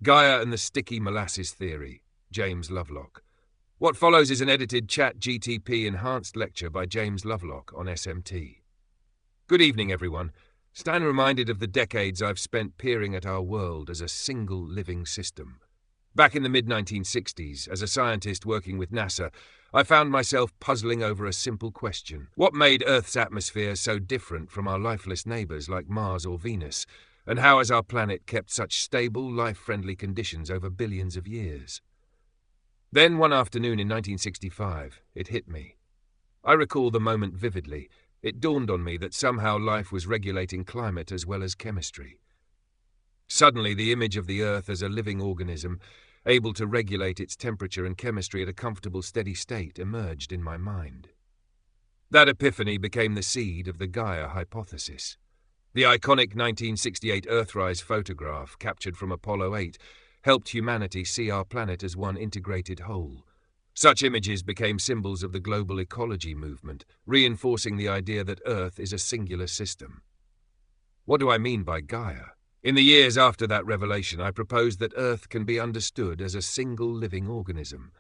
Gaia and the Sticky Molasses Theory, James Lovelock. What follows is an edited Chat-GTP enhanced lecture by James Lovelock on SMT. Good evening, everyone. Stand reminded of the decades I've spent peering at our world as a single living system. Back in the mid-1960s, as a scientist working with NASA, I found myself puzzling over a simple question. What made Earth's atmosphere so different from our lifeless neighbours like Mars or Venus? And how has our planet kept such stable, life-friendly conditions over billions of years? Then one afternoon in 1965, it hit me. I recall the moment vividly. It dawned on me that somehow life was regulating climate as well as chemistry. Suddenly, the image of the Earth as a living organism, able to regulate its temperature and chemistry at a comfortable, steady state, emerged in my mind. That epiphany became the seed of the Gaia hypothesis. The iconic 1968 Earthrise photograph, captured from Apollo 8, helped humanity see our planet as one integrated whole. Such images became symbols of the global ecology movement, reinforcing the idea that Earth is a singular system. What do I mean by Gaia? In the years after that revelation, I proposed that Earth can be understood as a single living organism,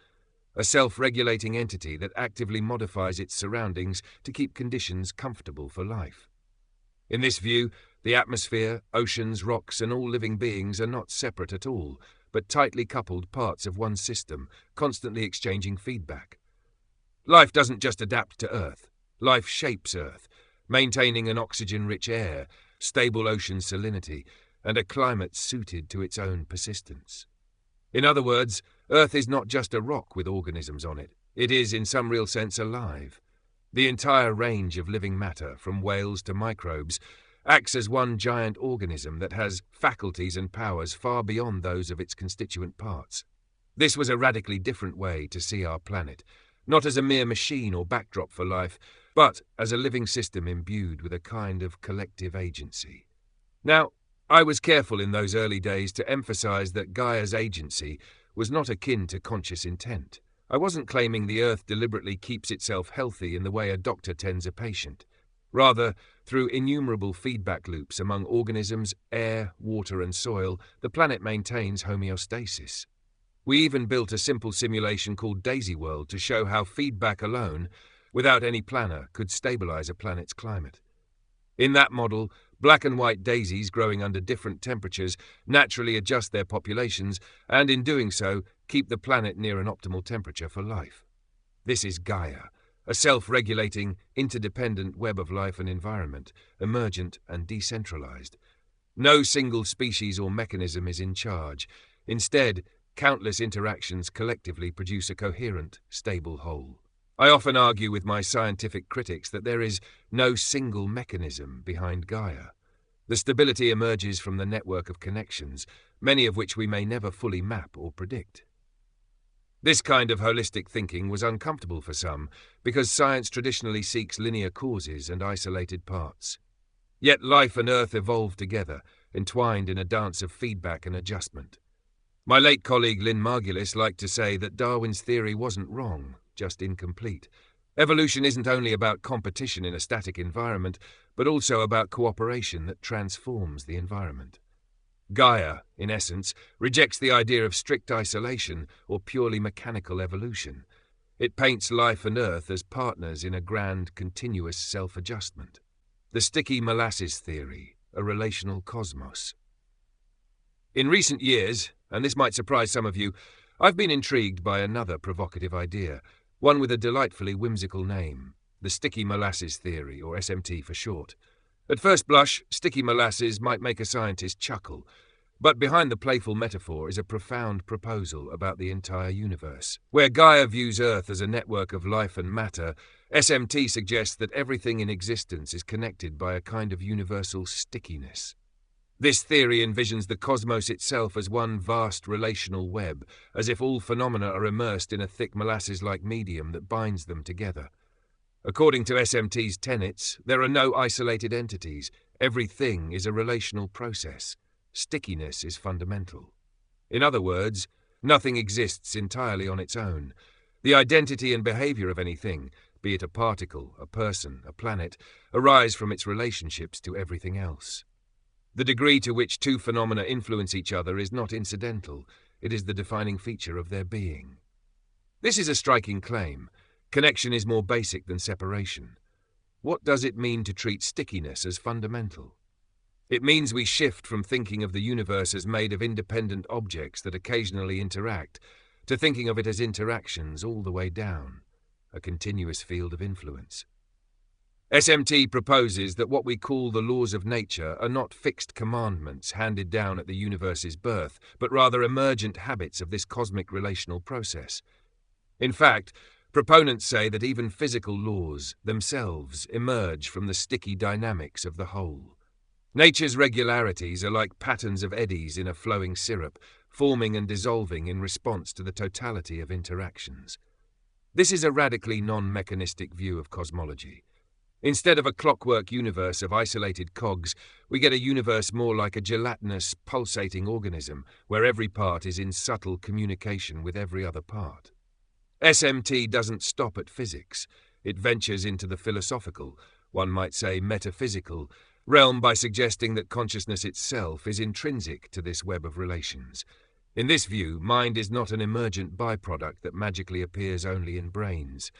a self-regulating entity that actively modifies its surroundings to keep conditions comfortable for life. In this view, the atmosphere, oceans, rocks, and all living beings are not separate at all, but tightly coupled parts of one system, constantly exchanging feedback. Life doesn't just adapt to Earth. Life shapes Earth, maintaining an oxygen-rich air, stable ocean salinity, and a climate suited to its own persistence. In other words, Earth is not just a rock with organisms on it. It is, in some real sense, alive. The entire range of living matter, from whales to microbes, acts as one giant organism that has faculties and powers far beyond those of its constituent parts. This was a radically different way to see our planet, not as a mere machine or backdrop for life, but as a living system imbued with a kind of collective agency. Now, I was careful in those early days to emphasize that Gaia's agency was not akin to conscious intent. I wasn't claiming the Earth deliberately keeps itself healthy in the way a doctor tends a patient. Rather, through innumerable feedback loops among organisms, air, water, and soil, the planet maintains homeostasis. We even built a simple simulation called Daisy World to show how feedback alone, without any planner, could stabilize a planet's climate. In that model, black and white daisies growing under different temperatures naturally adjust their populations and, in doing so, keep the planet near an optimal temperature for life. This is Gaia, a self-regulating, interdependent web of life and environment, emergent and decentralized. No single species or mechanism is in charge. Instead, countless interactions collectively produce a coherent, stable whole. I often argue with my scientific critics that there is no single mechanism behind Gaia. The stability emerges from the network of connections, many of which we may never fully map or predict. This kind of holistic thinking was uncomfortable for some, because science traditionally seeks linear causes and isolated parts. Yet life and Earth evolved together, entwined in a dance of feedback and adjustment. My late colleague Lynn Margulis liked to say that Darwin's theory wasn't wrong, just incomplete. Evolution isn't only about competition in a static environment, but also about cooperation that transforms the environment. Gaia, in essence, rejects the idea of strict isolation or purely mechanical evolution. It paints life and Earth as partners in a grand, continuous self-adjustment. The Sticky Molasses Theory, a relational cosmos. In recent years, and this might surprise some of you, I've been intrigued by another provocative idea, one with a delightfully whimsical name, the Sticky Molasses Theory, or SMT for short. At first blush, sticky molasses might make a scientist chuckle, but behind the playful metaphor is a profound proposal about the entire universe. Where Gaia views Earth as a network of life and matter, SMT suggests that everything in existence is connected by a kind of universal stickiness. This theory envisions the cosmos itself as one vast relational web, as if all phenomena are immersed in a thick molasses-like medium that binds them together. According to SMT's tenets, there are no isolated entities. Everything is a relational process. Stickiness is fundamental. In other words, nothing exists entirely on its own. The identity and behavior of anything, be it a particle, a person, a planet, arise from its relationships to everything else. The degree to which two phenomena influence each other is not incidental, it is the defining feature of their being. This is a striking claim. Connection is more basic than separation. What does it mean to treat stickiness as fundamental? It means we shift from thinking of the universe as made of independent objects that occasionally interact, to thinking of it as interactions all the way down, a continuous field of influence. SMT proposes that what we call the laws of nature are not fixed commandments handed down at the universe's birth, but rather emergent habits of this cosmic relational process. In fact, proponents say that even physical laws themselves emerge from the sticky dynamics of the whole. Nature's regularities are like patterns of eddies in a flowing syrup, forming and dissolving in response to the totality of interactions. This is a radically non-mechanistic view of cosmology. Instead of a clockwork universe of isolated cogs, we get a universe more like a gelatinous, pulsating organism, where every part is in subtle communication with every other part. SMT doesn't stop at physics. It ventures into the philosophical, one might say metaphysical, realm by suggesting that consciousness itself is intrinsic to this web of relations. In this view, mind is not an emergent byproduct that magically appears only in brains.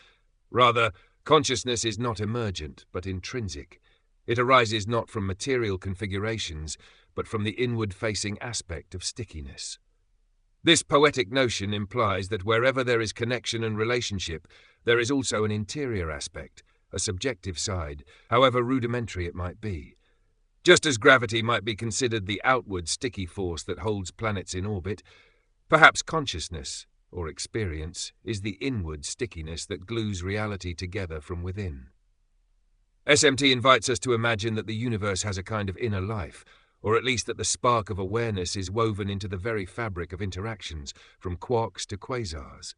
Rather, consciousness is not emergent, but intrinsic. It arises not from material configurations, but from the inward-facing aspect of stickiness. This poetic notion implies that wherever there is connection and relationship, there is also an interior aspect, a subjective side, however rudimentary it might be. Just as gravity might be considered the outward sticky force that holds planets in orbit, perhaps consciousness, or experience, is the inward stickiness that glues reality together from within. SMT invites us to imagine that the universe has a kind of inner life, or at least that the spark of awareness is woven into the very fabric of interactions, from quarks to quasars.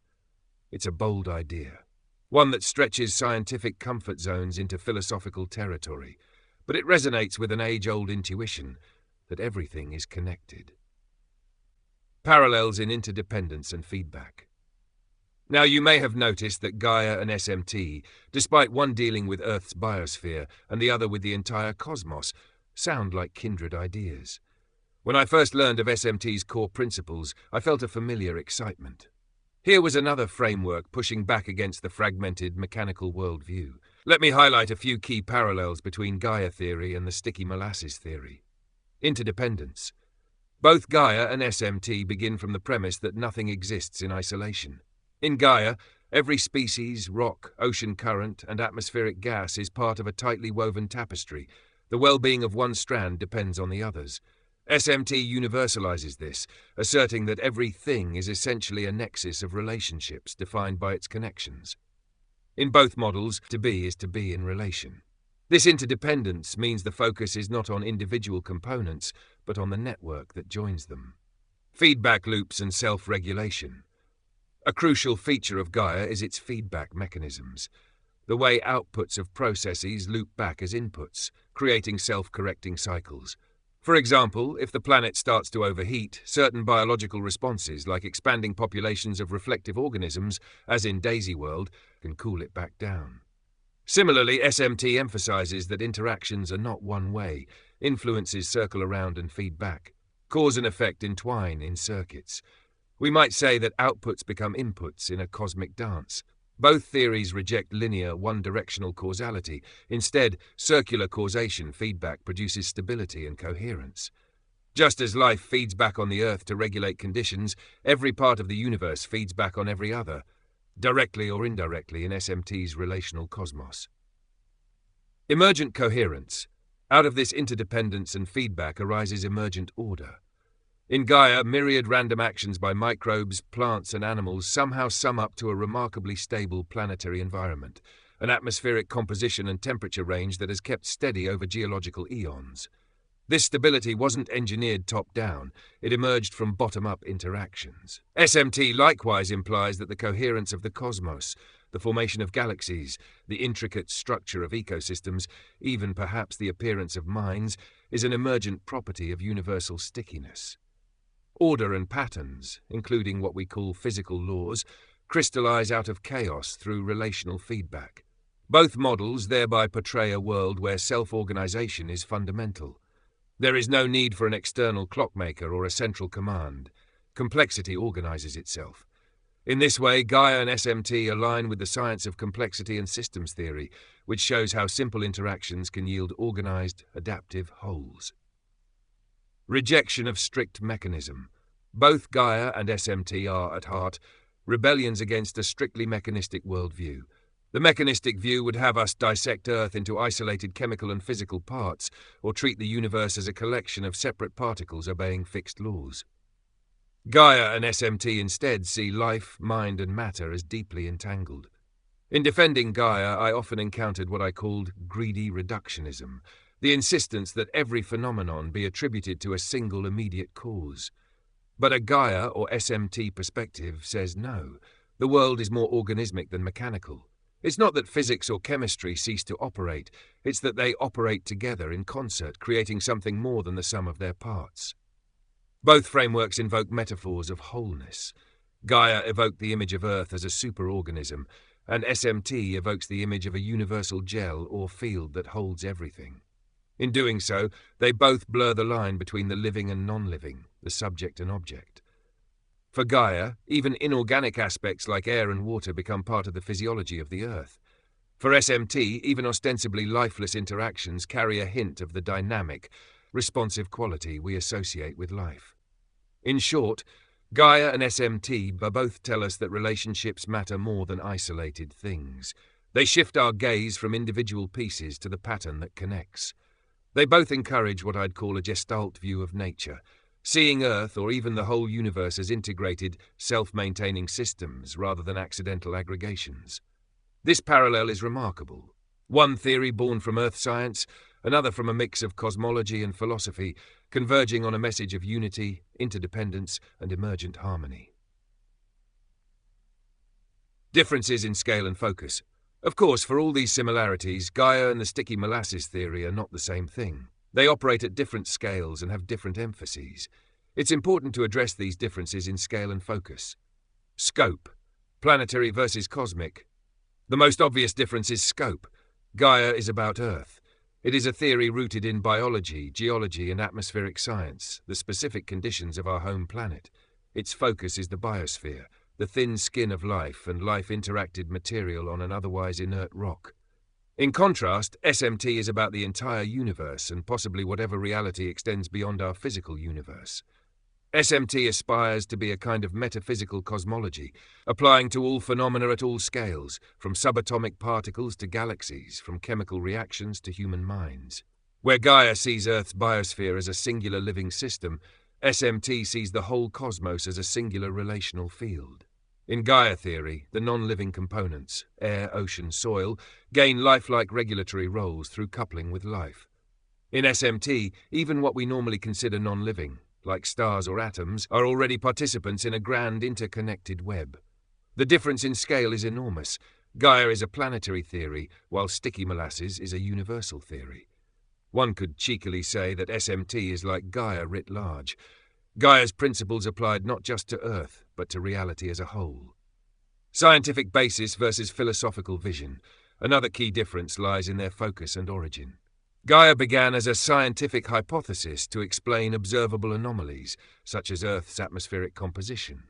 It's a bold idea, one that stretches scientific comfort zones into philosophical territory, but it resonates with an age-old intuition that everything is connected. Parallels in interdependence and feedback. Now, you may have noticed that Gaia and SMT, despite one dealing with Earth's biosphere and the other with the entire cosmos, sound like kindred ideas. When I first learned of SMT's core principles, I felt a familiar excitement. Here was another framework pushing back against the fragmented, mechanical worldview. Let me highlight a few key parallels between Gaia theory and the sticky molasses theory. Interdependence. Both Gaia and SMT begin from the premise that nothing exists in isolation. In Gaia, every species, rock, ocean current, and atmospheric gas is part of a tightly woven tapestry. The well-being of one strand depends on the others. SMT universalizes this, asserting that every thing is essentially a nexus of relationships defined by its connections. In both models, to be is to be in relation. This interdependence means the focus is not on individual components, but on the network that joins them. Feedback loops and self-regulation. A crucial feature of Gaia is its feedback mechanisms, the way outputs of processes loop back as inputs, creating self-correcting cycles. For example, if the planet starts to overheat, certain biological responses, like expanding populations of reflective organisms, as in Daisy World, can cool it back down. Similarly, SMT emphasizes that interactions are not one way. Influences circle around and feed back. Cause and effect entwine in circuits. We might say that outputs become inputs in a cosmic dance. Both theories reject linear, one-directional causality. Instead, circular causation feedback produces stability and coherence. Just as life feeds back on the Earth to regulate conditions, every part of the universe feeds back on every other, directly or indirectly in SMT's relational cosmos. Emergent coherence. Out of this interdependence and feedback arises emergent order. In Gaia, myriad random actions by microbes, plants, and animals somehow sum up to a remarkably stable planetary environment, an atmospheric composition and temperature range that has kept steady over geological eons. This stability wasn't engineered top-down, it emerged from bottom-up interactions. SMT likewise implies that the coherence of the cosmos, the formation of galaxies, the intricate structure of ecosystems, even perhaps the appearance of minds, is an emergent property of universal stickiness. Order and patterns, including what we call physical laws, crystallize out of chaos through relational feedback. Both models thereby portray a world where self-organization is fundamental. There is no need for an external clockmaker or a central command. Complexity organizes itself. In this way, Gaia and SMT align with the science of complexity and systems theory, which shows how simple interactions can yield organized, adaptive wholes. Rejection of strict mechanism. Both Gaia and SMT are, at heart, rebellions against a strictly mechanistic worldview. The mechanistic view would have us dissect Earth into isolated chemical and physical parts, or treat the universe as a collection of separate particles obeying fixed laws. Gaia and SMT instead see life, mind, and matter as deeply entangled. In defending Gaia, I often encountered what I called greedy reductionism, the insistence that every phenomenon be attributed to a single immediate cause. But a Gaia or SMT perspective says no, the world is more organismic than mechanical. It's not that physics or chemistry cease to operate, it's that they operate together in concert, creating something more than the sum of their parts. Both frameworks invoke metaphors of wholeness. Gaia evoked the image of Earth as a superorganism, and SMT evokes the image of a universal gel or field that holds everything. In doing so, they both blur the line between the living and non-living, the subject and object. For Gaia, even inorganic aspects like air and water become part of the physiology of the Earth. For SMT, even ostensibly lifeless interactions carry a hint of the dynamic, responsive quality we associate with life. In short, Gaia and SMT both tell us that relationships matter more than isolated things. They shift our gaze from individual pieces to the pattern that connects. They both encourage what I'd call a gestalt view of nature, seeing Earth or even the whole universe as integrated, self-maintaining systems rather than accidental aggregations. This parallel is remarkable. One theory born from Earth science, another from a mix of cosmology and philosophy, converging on a message of unity, interdependence, and emergent harmony. Differences in scale and focus. Of course, for all these similarities, Gaia and the sticky molasses theory are not the same thing. They operate at different scales and have different emphases. It's important to address these differences in scale and focus. Scope. Planetary versus cosmic. The most obvious difference is scope. Gaia is about Earth. It is a theory rooted in biology, geology, and atmospheric science, the specific conditions of our home planet. Its focus is the biosphere, the thin skin of life and life-interacted material on an otherwise inert rock. In contrast, SMT is about the entire universe and possibly whatever reality extends beyond our physical universe. SMT aspires to be a kind of metaphysical cosmology, applying to all phenomena at all scales, from subatomic particles to galaxies, from chemical reactions to human minds. Where Gaia sees Earth's biosphere as a singular living system, SMT sees the whole cosmos as a singular relational field. In Gaia theory, the non-living components, air, ocean, soil, gain lifelike regulatory roles through coupling with life. In SMT, even what we normally consider non-living, like stars or atoms, are already participants in a grand interconnected web. The difference in scale is enormous. Gaia is a planetary theory, while sticky molasses is a universal theory. One could cheekily say that SMT is like Gaia writ large. Gaia's principles applied not just to Earth, but to reality as a whole. Scientific basis versus philosophical vision. Another key difference lies in their focus and origin. Gaia began as a scientific hypothesis to explain observable anomalies, such as Earth's atmospheric composition.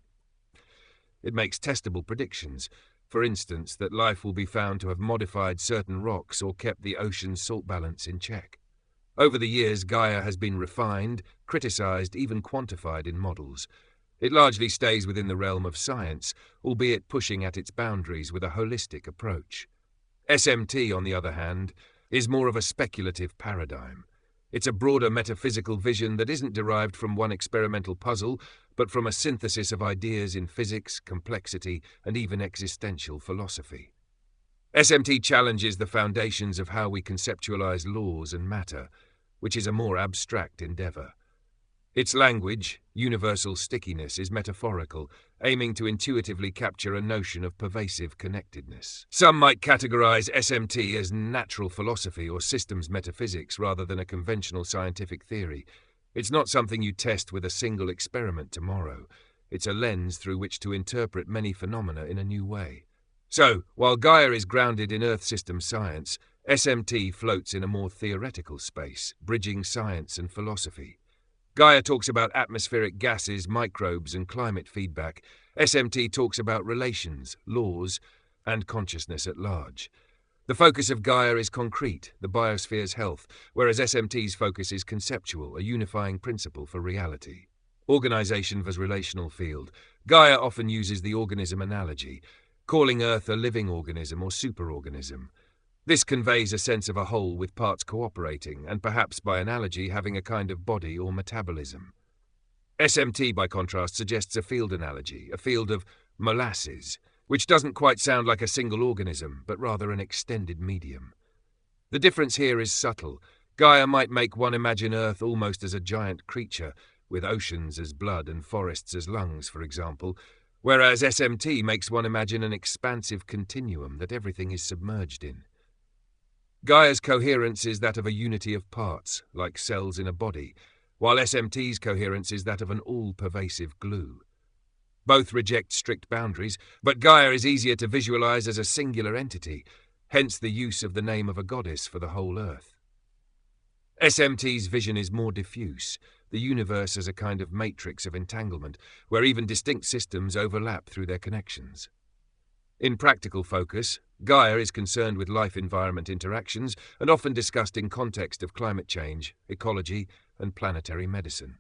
It makes testable predictions, for instance, that life will be found to have modified certain rocks or kept the ocean's salt balance in check. Over the years, Gaia has been refined, criticized, even quantified in models. It largely stays within the realm of science, albeit pushing at its boundaries with a holistic approach. SMT, on the other hand, is more of a speculative paradigm. It's a broader metaphysical vision that isn't derived from one experimental puzzle, but from a synthesis of ideas in physics, complexity, and even existential philosophy. SMT challenges the foundations of how we conceptualize laws and matter, which is a more abstract endeavor. Its language, universal stickiness, is metaphorical, aiming to intuitively capture a notion of pervasive connectedness. Some might categorize SMT as natural philosophy or systems metaphysics rather than a conventional scientific theory. It's not something you test with a single experiment tomorrow. It's a lens through which to interpret many phenomena in a new way. So, while Gaia is grounded in Earth system science, SMT floats in a more theoretical space, bridging science and philosophy. Gaia talks about atmospheric gases, microbes, and climate feedback. SMT talks about relations, laws, and consciousness at large. The focus of Gaia is concrete, the biosphere's health, whereas SMT's focus is conceptual, a unifying principle for reality. Organization vs. relational field. Gaia often uses the organism analogy, calling Earth a living organism or superorganism. This conveys a sense of a whole with parts cooperating, and perhaps by analogy having a kind of body or metabolism. SMT, by contrast, suggests a field analogy, a field of molasses, which doesn't quite sound like a single organism, but rather an extended medium. The difference here is subtle. Gaia might make one imagine Earth almost as a giant creature, with oceans as blood and forests as lungs, for example, whereas SMT makes one imagine an expansive continuum that everything is submerged in. Gaia's coherence is that of a unity of parts, like cells in a body, while SMT's coherence is that of an all-pervasive glue. Both reject strict boundaries, but Gaia is easier to visualize as a singular entity, hence the use of the name of a goddess for the whole Earth. SMT's vision is more diffuse, the universe as a kind of matrix of entanglement, where even distinct systems overlap through their connections. In practical focus, Gaia is concerned with life-environment interactions and often discussed in context of climate change, ecology, and planetary medicine.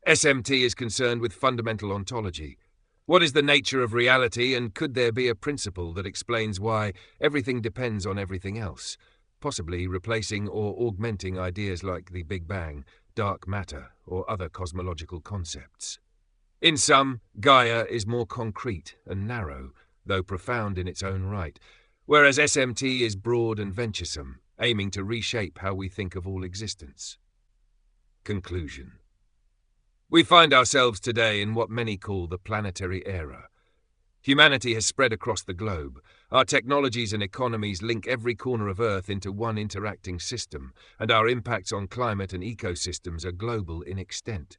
SMT is concerned with fundamental ontology. What is the nature of reality, and could there be a principle that explains why everything depends on everything else, possibly replacing or augmenting ideas like the Big Bang, dark matter, or other cosmological concepts? In sum, Gaia is more concrete and narrow, though profound in its own right, whereas SMT is broad and venturesome, aiming to reshape how we think of all existence. Conclusion. We find ourselves today in what many call the planetary era. Humanity has spread across the globe. Our technologies and economies link every corner of Earth into one interacting system, and our impacts on climate and ecosystems are global in extent.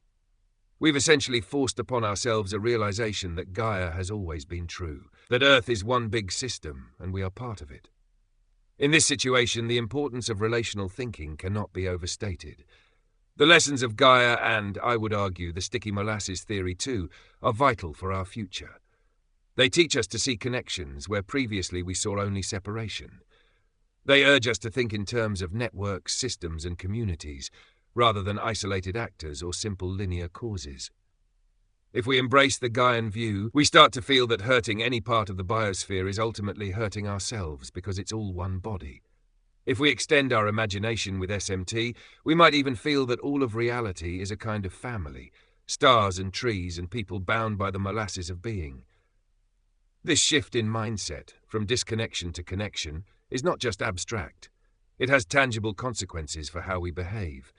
We've essentially forced upon ourselves a realization that Gaia has always been true, that Earth is one big system, and we are part of it. In this situation, the importance of relational thinking cannot be overstated. The lessons of Gaia and, I would argue, the sticky molasses theory too, are vital for our future. They teach us to see connections where previously we saw only separation. They urge us to think in terms of networks, systems, and communities, rather than isolated actors or simple linear causes. If we embrace the Gaian view, we start to feel that hurting any part of the biosphere is ultimately hurting ourselves because it's all one body. If we extend our imagination with SMT, we might even feel that all of reality is a kind of family, stars and trees and people bound by the molasses of being. This shift in mindset, from disconnection to connection, is not just abstract. It has tangible consequences for how we behave.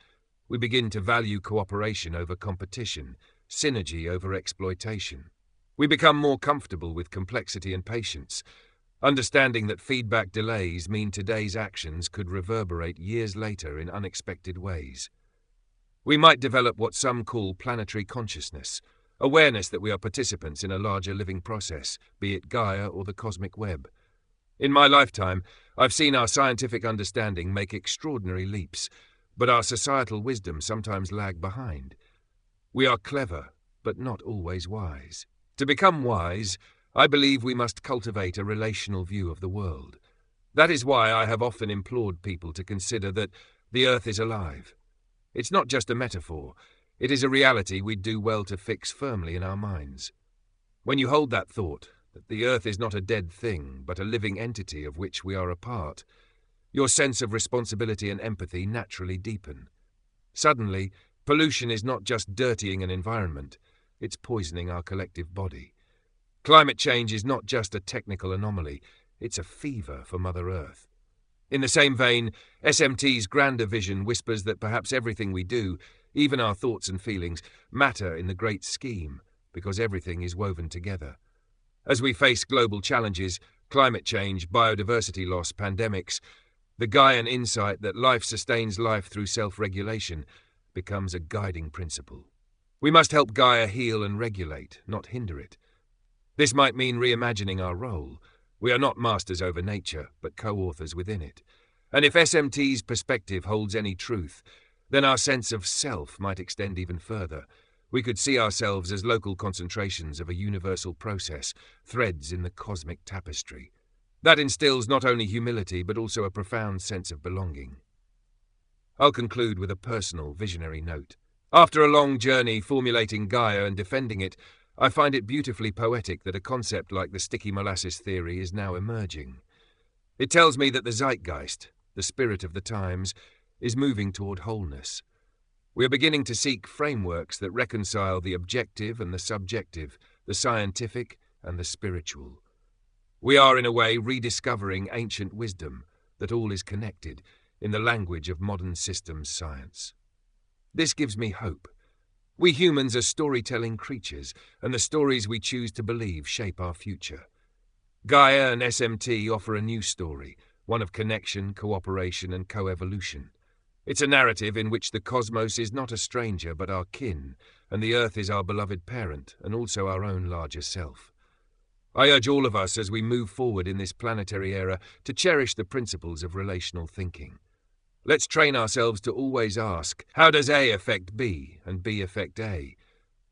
We begin to value cooperation over competition, synergy over exploitation. We become more comfortable with complexity and patience, understanding that feedback delays mean today's actions could reverberate years later in unexpected ways. We might develop what some call planetary consciousness, awareness that we are participants in a larger living process, be it Gaia or the cosmic web. In my lifetime, I've seen our scientific understanding make extraordinary leaps, but our societal wisdom sometimes lag behind. We are clever, but not always wise. To become wise, I believe we must cultivate a relational view of the world. That is why I have often implored people to consider that the Earth is alive. It's not just a metaphor. It is a reality we'd do well to fix firmly in our minds. When you hold that thought, that the Earth is not a dead thing, but a living entity of which we are a part, your sense of responsibility and empathy naturally deepen. Suddenly, pollution is not just dirtying an environment, it's poisoning our collective body. Climate change is not just a technical anomaly, it's a fever for Mother Earth. In the same vein, SMT's grander vision whispers that perhaps everything we do, even our thoughts and feelings, matter in the great scheme, because everything is woven together. As we face global challenges, climate change, biodiversity loss, pandemics, the Gaian insight that life sustains life through self-regulation becomes a guiding principle. We must help Gaia heal and regulate, not hinder it. This might mean reimagining our role, We are not masters over nature, but co-authors within it. And if SMT's perspective holds any truth, then our sense of self might extend even further. We could see ourselves as local concentrations of a universal process, threads in the cosmic tapestry. That instills not only humility, but also a profound sense of belonging. I'll conclude with a personal, visionary note. After a long journey formulating Gaia and defending it, I find it beautifully poetic that a concept like the sticky molasses theory is now emerging. It tells me that the zeitgeist, the spirit of the times, is moving toward wholeness. We are beginning to seek frameworks that reconcile the objective and the subjective, the scientific and the spiritual. We are, in a way, rediscovering ancient wisdom, that all is connected, in the language of modern systems science. This gives me hope. We humans are storytelling creatures, and the stories we choose to believe shape our future. Gaia and SMT offer a new story, one of connection, cooperation, and co-evolution. It's a narrative in which the cosmos is not a stranger but our kin, and the Earth is our beloved parent, and also our own larger self. I urge all of us as we move forward in this planetary era to cherish the principles of relational thinking. Let's train ourselves to always ask, how does A affect B and B affect A?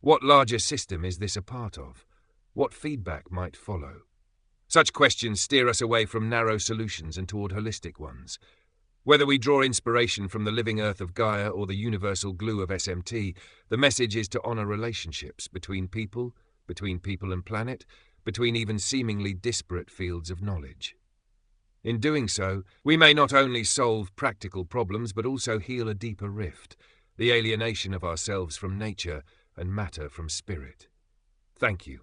What larger system is this a part of? What feedback might follow? Such questions steer us away from narrow solutions and toward holistic ones. Whether we draw inspiration from the living earth of Gaia or the universal glue of SMT, the message is to honor relationships between people and planet, between even seemingly disparate fields of knowledge. In doing so, we may not only solve practical problems but also heal a deeper rift, the alienation of ourselves from nature and matter from spirit. Thank you.